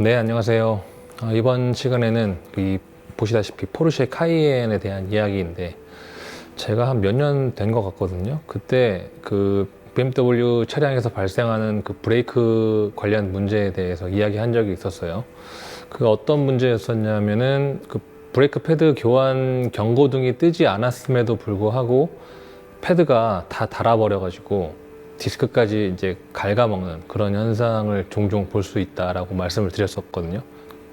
네, 안녕하세요. 이번 시간에는 보시다시피 포르쉐 카이엔에 대한 이야기인데, 제가 한 몇 년 된 것 같거든요. 그때 BMW 차량에서 발생하는 브레이크 관련 문제에 대해서 이야기한 적이 있었어요. 그 어떤 문제였었냐면은 브레이크 패드 교환 경고등이 뜨지 않았음에도 불구하고 패드가 다 닳아버려가지고 디스크까지 이제 갉아먹는 그런 현상을 종종 볼 수 있다라고 말씀을 드렸었거든요.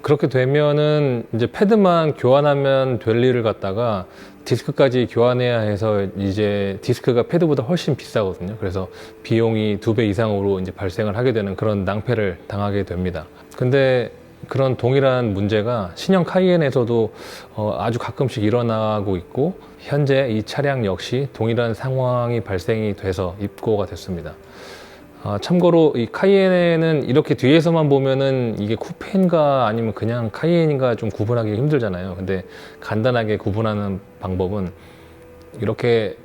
그렇게 되면은 이제 패드만 교환하면 될 일을 갖다가 디스크까지 교환해야 해서 이제 디스크가 패드보다 훨씬 비싸거든요. 그래서 비용이 2배 이상으로 이제 발생을 하게 되는 그런 낭패를 당하게 됩니다. 근데 그런 동일한 문제가 신형 카이엔에서도 아주 가끔씩 일어나고 있고, 현재 이 차량 역시 동일한 상황이 발생이 돼서 입고가 됐습니다. 참고로 이 카이엔에는 이렇게 뒤에서만 보면은 이게 쿠페인가 아니면 그냥 카이엔인가 좀 구분하기 힘들잖아요. 근데 간단하게 구분하는 방법은 이렇게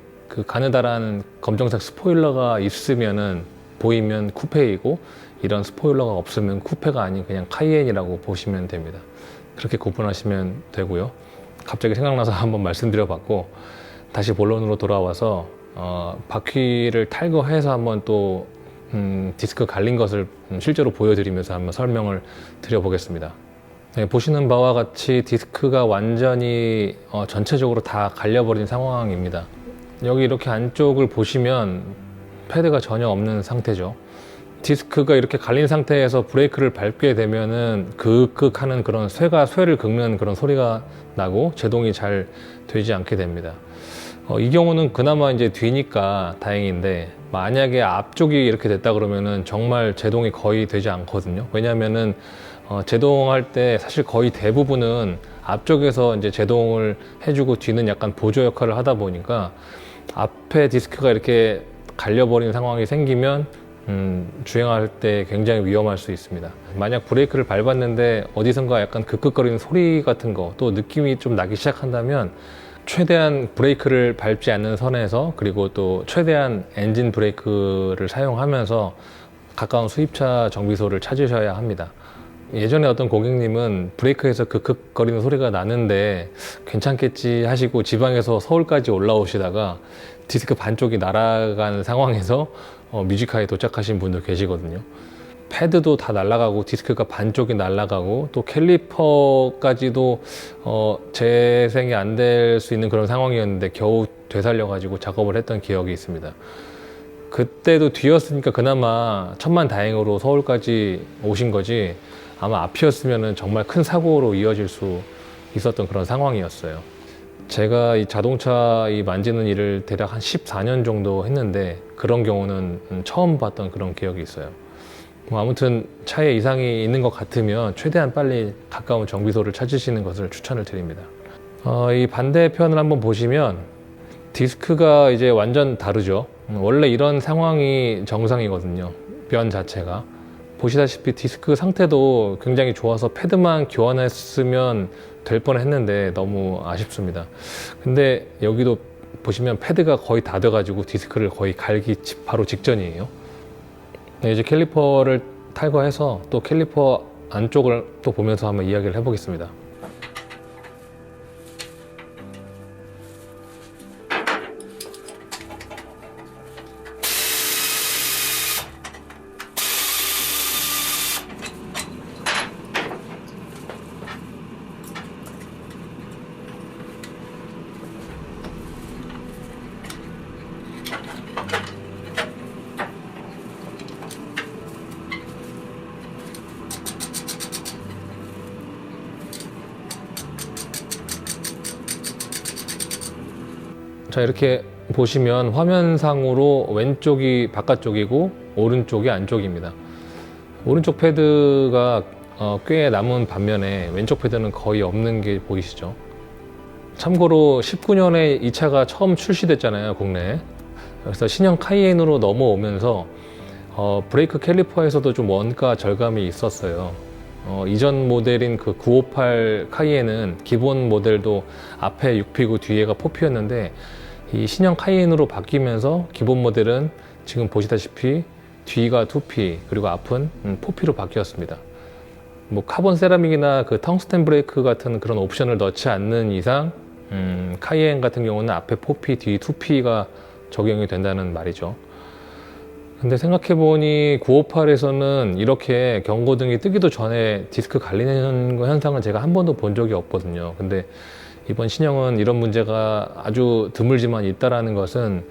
가느다란 검정색 스포일러가 있으면은 보이면 쿠페이고, 이런 스포일러가 없으면 쿠페가 아닌 그냥 카이엔이라고 보시면 됩니다. 그렇게 구분하시면 되고요. 갑자기 생각나서 한번 말씀드려 봤고, 다시 본론으로 돌아와서 바퀴를 탈거해서 한번 또 디스크 갈린 것을 실제로 보여드리면서 한번 설명을 드려보겠습니다. 네, 보시는 바와 같이 디스크가 완전히 전체적으로 다 갈려버린 상황입니다. 여기 이렇게 안쪽을 보시면 패드가 전혀 없는 상태죠. 디스크가 이렇게 갈린 상태에서 브레이크를 밟게 되면은 극극 하는 그런 쇠를 긁는 그런 소리가 나고 제동이 잘 되지 않게 됩니다. 이 경우는 그나마 이제 뒤니까 다행인데, 만약에 앞쪽이 이렇게 됐다 그러면은 정말 제동이 거의 되지 않거든요. 왜냐면은 제동할 때 사실 거의 대부분은 앞쪽에서 이제 제동을 해주고 뒤는 약간 보조 역할을 하다 보니까 앞에 디스크가 이렇게 갈려버린 상황이 생기면 주행할 때 굉장히 위험할 수 있습니다. 만약 브레이크를 밟았는데 어디선가 약간 극극거리는 소리 같은 거, 또 느낌이 좀 나기 시작한다면 최대한 브레이크를 밟지 않는 선에서, 그리고 또 최대한 엔진 브레이크를 사용하면서 가까운 수입차 정비소를 찾으셔야 합니다. 예전에 어떤 고객님은 브레이크에서 극극거리는 소리가 나는데 괜찮겠지 하시고 지방에서 서울까지 올라오시다가 디스크 반쪽이 날아가는 상황에서 뮤지카에 도착하신 분도 계시거든요. 패드도 다 날아가고 디스크가 반쪽이 날아가고 또 캘리퍼까지도 재생이 안 될 수 있는 그런 상황이었는데 겨우 되살려 가지고 작업을 했던 기억이 있습니다. 그때도 뒤였으니까 그나마 천만다행으로 서울까지 오신 거지, 아마 앞이었으면 정말 큰 사고로 이어질 수 있었던 그런 상황이었어요. 제가 이 자동차 만지는 일을 대략 한 14년 정도 했는데 그런 경우는 처음 봤던 그런 기억이 있어요. 아무튼 차에 이상이 있는 것 같으면 최대한 빨리 가까운 정비소를 찾으시는 것을 추천을 드립니다. 이 반대편을 한번 보시면 디스크가 이제 완전 다르죠. 원래 이런 상황이 정상이거든요. 변 자체가. 보시다시피 디스크 상태도 굉장히 좋아서 패드만 교환했으면 될 뻔했는데 너무 아쉽습니다. 근데 여기도 보시면 패드가 거의 다 돼가지고 디스크를 거의 갈기 바로 직전이에요. 네, 이제 캘리퍼를 탈거해서 또 캘리퍼 안쪽을 또 보면서 한번 이야기를 해보겠습니다. 자, 이렇게 보시면 화면상으로 왼쪽이 바깥쪽이고 오른쪽이 안쪽입니다. 오른쪽 패드가 꽤 남은 반면에 왼쪽 패드는 거의 없는 게 보이시죠? 참고로 19년에 이 차가 처음 출시됐잖아요, 국내에. 그래서 신형 카이엔으로 넘어오면서 브레이크 캘리퍼에서도 좀 원가 절감이 있었어요. 이전 모델인 958 카이엔은 기본 모델도 앞에 6피고 뒤에가 4피였는데, 이 신형 카이엔으로 바뀌면서 기본 모델은 지금 보시다시피 뒤가 2피 그리고 앞은 4피로 바뀌었습니다. 뭐 카본 세라믹이나 그 텅스텐 브레이크 같은 그런 옵션을 넣지 않는 이상 카이엔 같은 경우는 앞에 4P, 뒤 2P가 적용이 된다는 말이죠. 근데 생각해보니 958에서는 이렇게 경고등이 뜨기도 전에 디스크 갈리는 현상을 제가 한 번도 본 적이 없거든요. 근데 이번 신형은 이런 문제가 아주 드물지만 있다라는 것은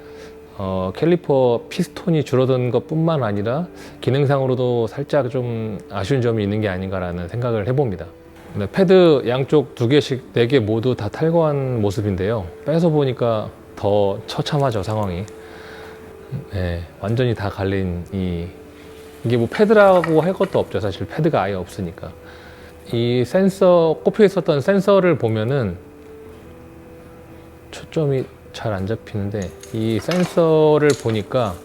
캘리퍼 피스톤이 줄어든 것 뿐만 아니라 기능상으로도 살짝 좀 아쉬운 점이 있는 게 아닌가라는 생각을 해봅니다. 패드 양쪽 2개씩 4개 모두 다 탈거한 모습인데요. 빼서 보니까 더 처참하죠, 상황이. 네, 완전히 다 갈린 이게 뭐 패드라고 할 것도 없죠. 사실 패드가 아예 없으니까. 이 센서, 꼽혀 있었던 센서를 보면은 초점이 잘 안 잡히는데, 이 센서를 보니까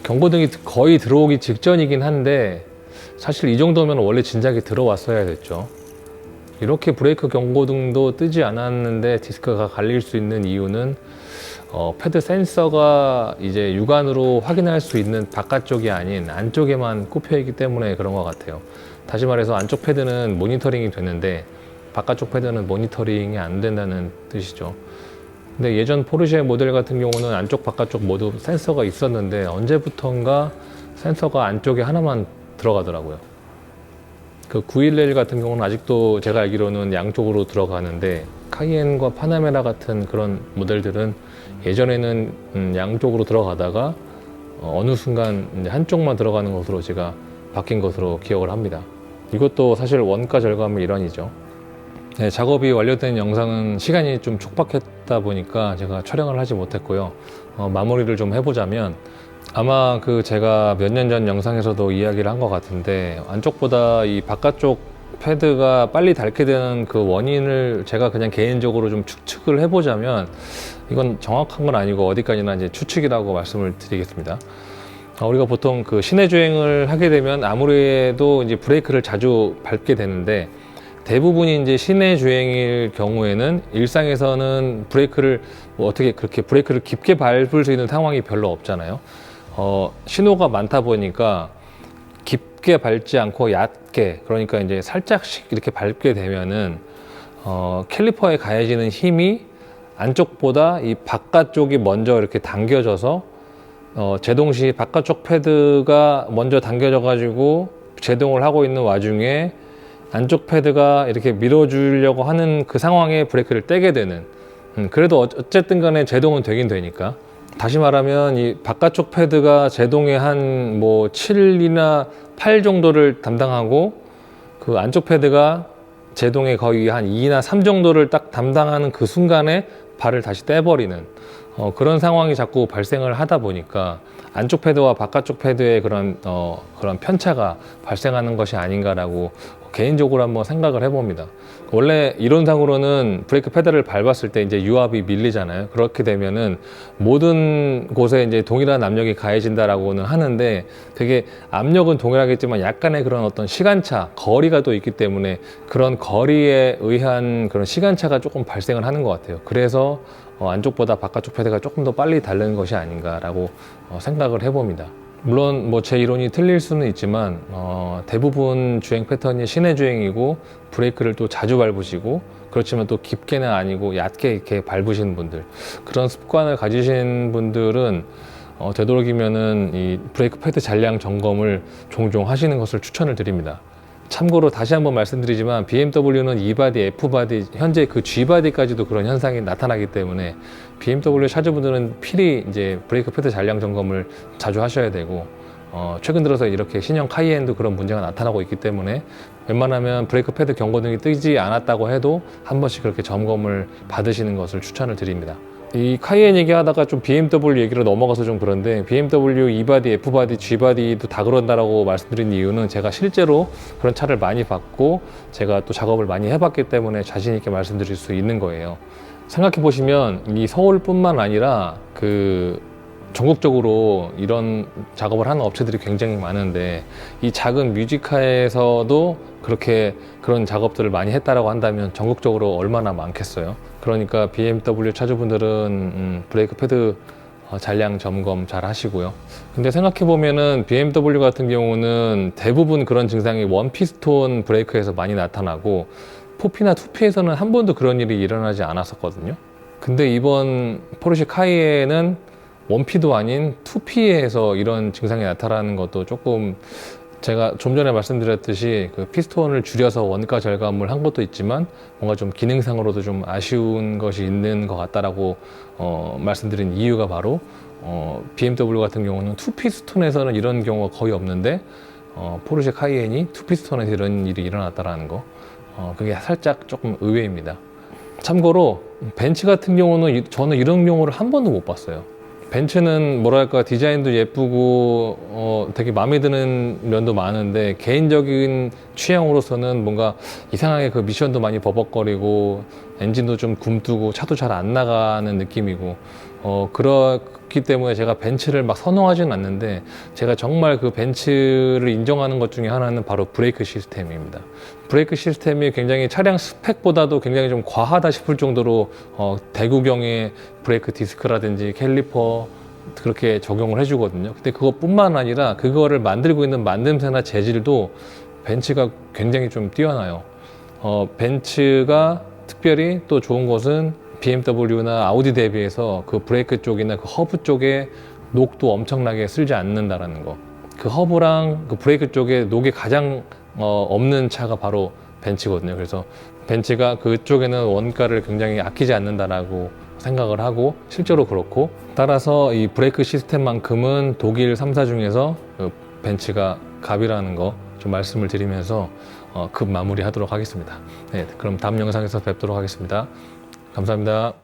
경고등이 거의 들어오기 직전이긴 한데 사실 이 정도면 원래 진작에 들어왔어야 됐죠. 이렇게 브레이크 경고등도 뜨지 않았는데 디스크가 갈릴 수 있는 이유는 패드 센서가 이제 육안으로 확인할 수 있는 바깥쪽이 아닌 안쪽에만 꼽혀 있기 때문에 그런 것 같아요. 다시 말해서 안쪽 패드는 모니터링이 되는데 바깥쪽 패드는 모니터링이 안 된다는 뜻이죠. 근데 예전 포르쉐 모델 같은 경우는 안쪽 바깥쪽 모두 센서가 있었는데 언제부턴가 센서가 안쪽에 하나만 들어가더라고요. 그 911 같은 경우는 아직도 제가 알기로는 양쪽으로 들어가는데 카이엔과 파나메라 같은 그런 모델들은 예전에는 양쪽으로 들어가다가 어느 순간 이제 한쪽만 들어가는 것으로 제가 바뀐 것으로 기억을 합니다. 이것도 사실 원가 절감의 일환이죠. 네, 작업이 완료된 영상은 시간이 좀 촉박했다 보니까 제가 촬영을 하지 못했고요. 마무리를 좀 해보자면 아마 그 제가 몇 년 전 영상에서도 이야기를 한 것 같은데 안쪽보다 이 바깥쪽 패드가 빨리 닳게 되는 그 원인을 제가 그냥 개인적으로 좀 추측을 해보자면 이건 정확한 건 아니고 어디까지나 이제 추측이라고 말씀을 드리겠습니다. 우리가 보통 그 시내 주행을 하게 되면 아무래도 이제 브레이크를 자주 밟게 되는데 대부분이 이제 시내 주행일 경우에는 일상에서는 브레이크를 뭐 어떻게 그렇게 브레이크를 깊게 밟을 수 있는 상황이 별로 없잖아요. 신호가 많다 보니까 깊게 밟지 않고 얕게, 그러니까 이제 살짝씩 이렇게 밟게 되면은 캘리퍼에 가해지는 힘이 안쪽보다 이 바깥쪽이 먼저 이렇게 당겨져서 제동 시 바깥쪽 패드가 먼저 당겨져 가지고 제동을 하고 있는 와중에 안쪽 패드가 이렇게 밀어주려고 하는 그 상황에 브레이크를 떼게 되는, 그래도 어쨌든 간에 제동은 되긴 되니까. 다시 말하면 이 바깥쪽 패드가 제동의 한 뭐 7이나 8 정도를 담당하고 그 안쪽 패드가 제동의 거의 한 2나 3 정도를 딱 담당하는 그 순간에 발을 다시 떼버리는 그런 상황이 자꾸 발생을 하다 보니까 안쪽 패드와 바깥쪽 패드의 그런 편차가 발생하는 것이 아닌가라고 개인적으로 한번 생각을 해봅니다. 원래 이론상으로는 브레이크 페달을 밟았을 때 이제 유압이 밀리잖아요. 그렇게 되면은 모든 곳에 이제 동일한 압력이 가해진다라고는 하는데 그게 압력은 동일하겠지만 약간의 그런 어떤 시간차, 거리가 또 있기 때문에 그런 거리에 의한 그런 시간차가 조금 발생을 하는 것 같아요. 그래서 안쪽보다 바깥쪽 패드가 조금 더 빨리 닳는 것이 아닌가라고 생각을 해봅니다. 물론 뭐 제 이론이 틀릴 수는 있지만 대부분 주행 패턴이 시내 주행이고 브레이크를 또 자주 밟으시고 그렇지만 또 깊게는 아니고 얕게 이렇게 밟으시는 분들, 그런 습관을 가지신 분들은 되도록이면은 이 브레이크 패드 잔량 점검을 종종 하시는 것을 추천을 드립니다. 참고로 다시 한번 말씀드리지만 BMW는 E바디, F바디, 현재 그 G바디까지도 그런 현상이 나타나기 때문에 BMW 차주분들은 필히 이제 브레이크 패드 잔량 점검을 자주 하셔야 되고 최근 들어서 이렇게 신형 카이엔도 그런 문제가 나타나고 있기 때문에 웬만하면 브레이크 패드 경고등이 뜨지 않았다고 해도 한 번씩 그렇게 점검을 받으시는 것을 추천을 드립니다. 이 카이엔 얘기하다가 좀 BMW 얘기로 넘어가서 좀 그런데 BMW E바디, F바디, G바디도 다 그런다라고 말씀드린 이유는 제가 실제로 그런 차를 많이 봤고 제가 또 작업을 많이 해봤기 때문에 자신 있게 말씀드릴 수 있는 거예요. 생각해 보시면 이 서울뿐만 아니라 그 전국적으로 이런 작업을 하는 업체들이 굉장히 많은데 이 작은 뮤지카에서도 그렇게 그런 작업들을 많이 했다라고 한다면 전국적으로 얼마나 많겠어요. 그러니까 BMW 차주분들은 브레이크 패드 잔량 점검 잘 하시고요. 근데 생각해 보면은 BMW 같은 경우는 대부분 그런 증상이 원피스톤 브레이크에서 많이 나타나고 4P나 2P에서는 한 번도 그런 일이 일어나지 않았었거든요. 근데 이번 포르쉐 카이엔은 1P도 아닌 2P에서 이런 증상이 나타나는 것도 조금, 제가 좀 전에 말씀드렸듯이 그 피스톤을 줄여서 원가 절감을 한 것도 있지만 뭔가 좀 기능상으로도 좀 아쉬운 것이 있는 것 같다라고 말씀드린 이유가 바로 BMW 같은 경우는 2피스톤에서는 이런 경우가 거의 없는데 포르쉐 카이엔이 2피스톤에서 이런 일이 일어났다라는 거, 그게 살짝 조금 의외입니다. 참고로 벤츠 같은 경우는 저는 이런 경우를 한 번도 못 봤어요. 벤츠는 뭐랄까 디자인도 예쁘고 되게 마음에 드는 면도 많은데 개인적인 취향으로서는 뭔가 이상하게 그 미션도 많이 버벅거리고 엔진도 좀 굼뜨고 차도 잘 안 나가는 느낌이고 그렇기 때문에 제가 벤츠를 막 선호하지는 않는데, 제가 정말 그 벤츠를 인정하는 것 중에 하나는 바로 브레이크 시스템입니다. 브레이크 시스템이 굉장히 차량 스펙보다도 굉장히 좀 과하다 싶을 정도로 대구경의 브레이크 디스크라든지 캘리퍼 그렇게 적용을 해주거든요. 근데 그것뿐만 아니라 그거를 만들고 있는 만듦새나 재질도 벤츠가 굉장히 좀 뛰어나요. 벤츠가 특별히 또 좋은 것은 BMW나 아우디 대비해서 그 브레이크 쪽이나 그 허브 쪽에 녹도 엄청나게 쓸지 않는다라는 거. 그 허브랑 그 브레이크 쪽에 녹이 가장 없는 차가 바로 벤츠거든요. 그래서 벤츠가 그쪽에는 원가를 굉장히 아끼지 않는다라고 생각을 하고 실제로 그렇고, 따라서 이 브레이크 시스템만큼은 독일 3사 중에서 그 벤츠가 갑이라는 거 좀 말씀을 드리면서 급 마무리 하도록 하겠습니다. 네, 그럼 다음 영상에서 뵙도록 하겠습니다. 감사합니다.